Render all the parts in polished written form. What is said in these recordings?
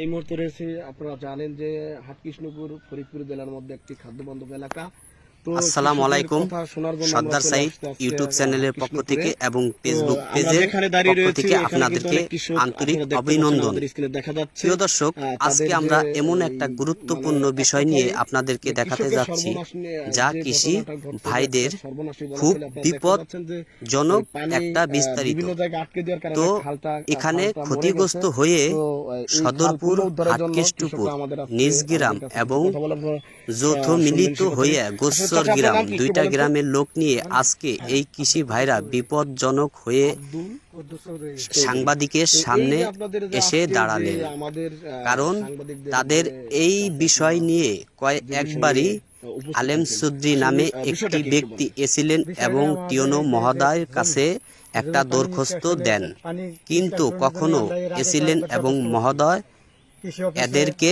এই মুহূর্তে রয়েছে, আপনারা জানেন যে হাটকৃষ্ণপুর ফরিদপুর জেলার মধ্যে একটি খাদ্য বান্ধব এলাকা। আসসালামু আলাইকুম, সর্দার সাইদ ইউটিউব চ্যানেলের পক্ষ থেকে এবং ফেসবুক পেজের পক্ষ থেকে আপনাদেরকে আন্তরিক অভিনন্দন। প্রিয় দর্শক, আজকে আমরা এমন একটা গুরুত্বপূর্ণ বিষয় নিয়ে আপনাদেরকে দেখাতে যাচ্ছি যা কৃষি ভাইদের খুব বিপদজনক একটা বিস্তারিত। তো এখানে ক্ষতিগ্রস্ত হয়ে সদরপুর, হাটকৃষ্ণপুর, নিজগ্রাম এবং যৌথ মিলিত হয়ে গোস্বর গ্রাম, দুইটা গ্রামের লোক নিয়ে আজকে এই কৃষি ভাইরা বিপদজনক হয়ে সাংবাদিকের সামনে এসে দাঁড়ালেন। কারণ তাদের এই বিষয় নিয়ে একবারই আলেম চৌধুরী নামে একটি ব্যক্তি এসেছিলেন এবং টিওনো মহোদয়ের কাছে একটা দরখাস্ত দেন, কিন্তু কখনো এসেছিলেন এবং মহোদয় এদেরকে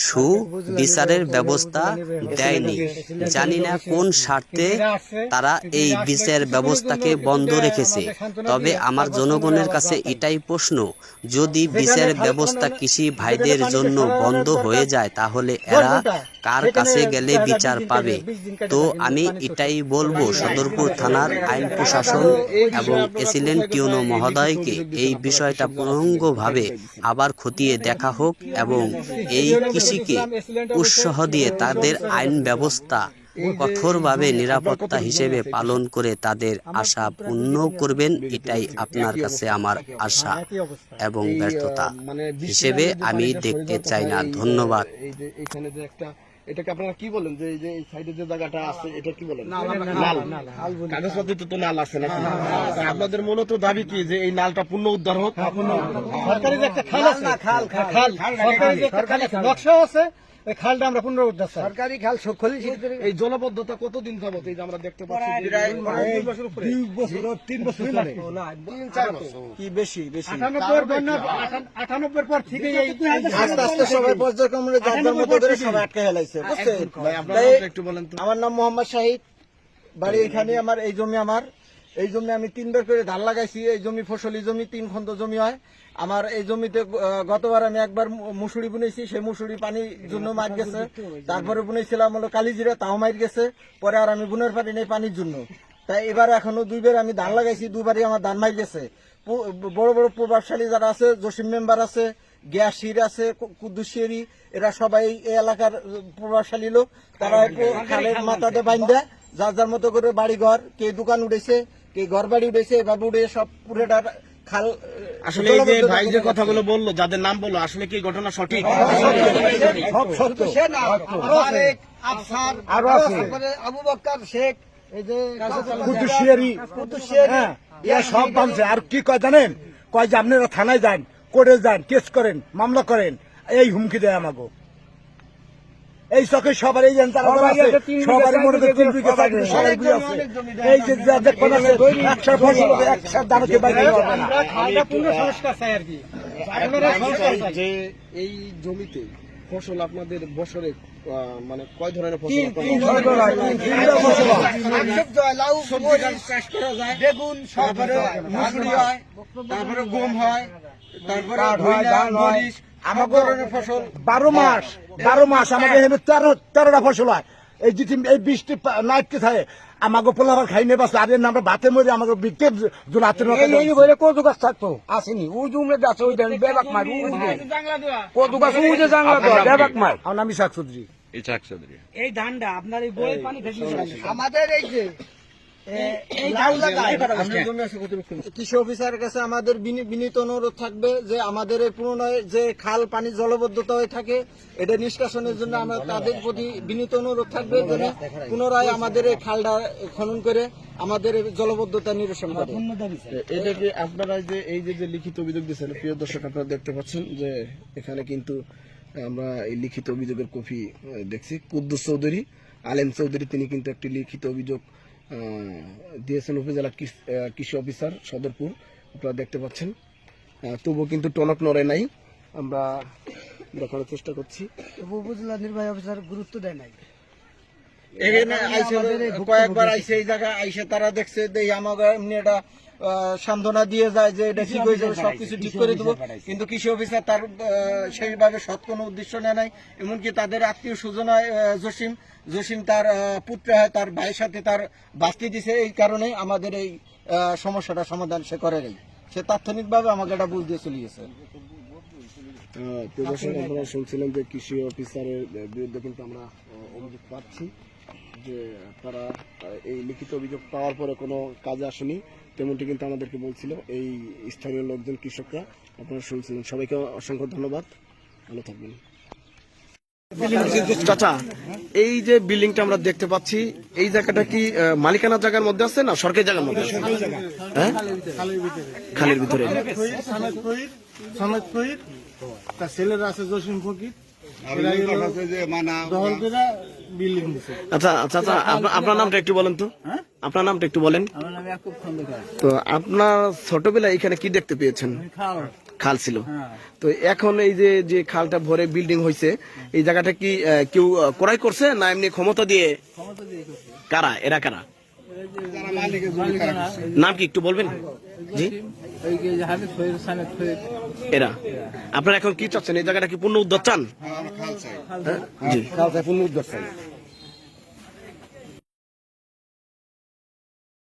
সুবিচারের ব্যবস্থা দেয়নি। জানি না কোন স্বার্থে তারা এই বিচার ব্যবস্থাকে বন্ধ রেখেছে। তবে আমার জনগণের কাছে এটাই প্রশ্ন, যদি বিচার ব্যবস্থা কৃষি ভাইদের জন্য বন্ধ হয়ে যায় তাহলে এরা কার কাছে গেলে বিচার পাবে? তো আমি এটাই বলবো, সদরপুর থানার আইন প্রশাসন এবং এসিলেন্ট টিওনো মহোদয়কে এই বিষয়টা পূর্ণাঙ্গভাবে আবার খতিয়ে দেখা হোক এবং এই কৃষিকে উৎসাহ দিয়ে তাদের আইন ব্যবস্থা কঠোরভাবে নিরাপত্তা হিসেবে পালন করে তাদের আশা পূর্ণ করবেন। এটাই আপনার কাছে আমার আশা এবং ব্যর্থতা হিসেবে আমি দেখতে চাই না। ধন্যবাদ। এটাকে আপনারা কি বলেন, যে এই যে এই সাইডে যে জায়গাটা আছে এটা কি বলেন? নাল। কাগজপত্রে তো নাল আছে না? আপনাদের মূলত দাবি কি যে এই নালটা পূর্ণ উদ্ধার হোক? সরকারি যে একটা খাল আছে, খাল সরকারি যে একটা খাল আছে, নকশা আছে, এই খালটা আমরা পুনরুদ্ধার চাই। সরকারি খাল সকলেই। এই জলবদ্ধতা কতদিন যাবত এই যে আমরা দেখতে পাচ্ছি? 2 বছর উপরে, 3 বছর ধরে, 3-4 বছর কি বেশি। 98 পর থেকে এই আস্তে আস্তে সবাই পর্যায়ক্রমে যার মতো করে সবাই আটকে ফেলাইছে, বুঝছেন? ভাই আপনারা একটু বলেন তো। আমার নাম মোহাম্মদ শাহিদ, বাড়ি এখানে। আমার এই জমি, এই জমি আমি 3 বার করে ধান লাগাইছি। এই জমি ফসলি জমি, 3 খন্ড জমি হয় আমার। এই জমিতে গতবার আমি একবার মুসুরি বুনেছি, সেই মুসুরি পানির জন্য মার গেছে। তারপরে বুনেছিলাম হলো কালিজিরা, তাও মার গেছে। পরে আর আমি বুনের পারি নেই পানির জন্য। তাই এবার এখনো 2 বার আমি ধান লাগাইছি, 2 বারই আমার ধান মার গেছে। বড় বড় প্রভাবশালী যারা আছে, জসিম মেম্বার আছে, গ্যাসির আছে, কুদ্দুসিয়ারি, এরা সবাই এই এলাকার প্রভাবশালী লোক। তারা খালের মাথাতে বাইন্দা যার যার মতো করে বাড়ি ঘর, কে দোকান উঠেছে, কে ঘর বাড়ি উঠেছে, এভাবে উঠে সব পুরোটা খাল। আসলে এই যে ভাই যে কথাগুলো বললো, যাদের নাম বললো, আসলে কি ঘটনা সঠিক? সব সত্য। আরো আছে আবু বকর শেখ, এই যে কুদ্দুসিয়ারি, এরা সব বানছে। আর কি কয় জানেন? কয় যে আপনারা থানায় যান, কোর্টে যান, কেস করেন, মামলা করেন, এই হুমকি দেয় আমাকে। এই চকে সবার এই সবারই মনে করে 3 বিঘা থাকে, সবাই বুঝে আছে। এই যে দেখবেন আছে 100 ফসল 100 দানকে বাইরে করবে না। খালটা পূর্ণ সংস্কার চাই আর কি। যে এই জমিতে ফসল আপনাদের বছরে মানে কয় ধরনের ফসল? 3 ধরনের হয়, 3 ফসল হয়। লাউ, চাষ করা যায়, বেগুন, তারপরে মুসুরি হয়, তারপরে গম হয়, তারপরে ধান হয়। আমাদের ফসল 12 মাস আমাদের এখানে 13টা ফসল হয়। এই যে এই বৃষ্টি নাইটকে থাকে আমাকে পোলাবার খাই নেই, বাস আর আমরা ভাতে মরে আমাকে বিকেট জোলাতে কত গাছ থাকতো আসেনি। ওই জুমে গাছ, ওই বেবাক মার, কত গাছ, ওই যে জাংলা বেবাক মার। আমার নাম ইসাক চৌধুরী। এই ধানটা আপনার এই বইয়ের পানি আমাদের এই যে কৃষি অফিসারের কাছে আমাদের বিনীত অনুরোধ থাকবে যে আমাদের এই পুনরায় যে খাল পানি জলবদ্ধতা হয়ে থাকে, এটা নিষ্কাশনের জন্য আমরা তাদের প্রতি বিনীত অনুরোধ থাকবে যে পুনরায় আমাদের এই খালটা খনন করে আমাদের জলবদ্ধতা নিরসন করে। এটা কি আপনারা যে এই যে লিখিত অভিযোগ দিচ্ছেন, প্রিয় দর্শক আপনারা দেখতে পাচ্ছেন যে এখানে কিন্তু আমরা এই লিখিত অভিযোগের কপি দেখছি। কুদ্দুস চৌধুরী, আলেম চৌধুরী, তিনি কিন্তু একটি লিখিত অভিযোগ দিয়েছেন উপজেলা কৃষি অফিসার সদরপুর, আপনারা দেখতে পাচ্ছেন। তবুও কিন্তু টনক নড়ে নাই। আমরা দেখানোর চেষ্টা করছি। উপজেলা নির্বাহী অফিসার গুরুত্ব দেয় নাই। এখানে কয়েকবার আইসে, এই জায়গায় আইসে তারা দেখছে যে আমাকে এমনি এটা সান্ত্বনা দিয়ে যায় যে এটা ঠিক হয়ে যাবে, সবকিছু ঠিক করে দেবো, কিন্তু কৃষি অফিসার তার সেইভাবে সৎ কোনো উদ্দেশ্য নেয় নাই। এমনকি তাদের আত্মীয় স্বজন হয় জসিম তার পুত্র হয়, তার ভাইয়ের সাথে তার বাস্তি দিছে। এই কারণে আমাদের এই সমস্যাটা সমাধান সে করে নাই, সে তাৎক্ষণিকভাবে আমাকে এটা বুঝ দিয়ে চলে গেছে। প্রদর্শন আপনারা শুনছিলেন যে কৃষি অফিসারের বিরুদ্ধে কিন্তু আমরা অভিযোগ পাচ্ছি যে তারা এই লিখিত অভিযোগ পাওয়ার পরে কোনো কাজে আসেনি, তেমনটি কিন্তু আমাদেরকে বলছিল এই স্থানীয় লোকজন, কৃষকরা। আপনারা শুনছিলেন। সবাইকে অসংখ্য ধন্যবাদ, ভালো থাকবেন। চাচা, এই যে বিল্ডিংটা আমরা দেখতে পাচ্ছি, এই জায়গাটা কি মালিকানার জায়গার মধ্যে আছে না সরকারি জায়গার মধ্যে আছে? হ্যাঁ, খালের ভিতরে। তার ছেলেরা আছে জসিম ফকির, আচ্ছা আচ্ছা আচ্ছা, আপনার নামটা একটু বলেন তো। আপনার নামটা একটু বলেন তো। আপনার ছোটবেলায় এখানে কি দেখতে পেয়েছেন? খাল ছিল। তো এখন এই যে যে খালটা ভরে বিল্ডিং হয়েছে, এই জায়গাটা কি কেউ ক্রয় করছে না এমনি ক্ষমতা দিয়ে? কারা এরা, কারা? নাম কি একটু বলবেন? জি, এরা। আপনারা এখন কি চাচ্ছেন? এই জায়গাটা কি পূর্ণ উদ্ধার চান? জি, পূর্ণ উদ্ধার চাই।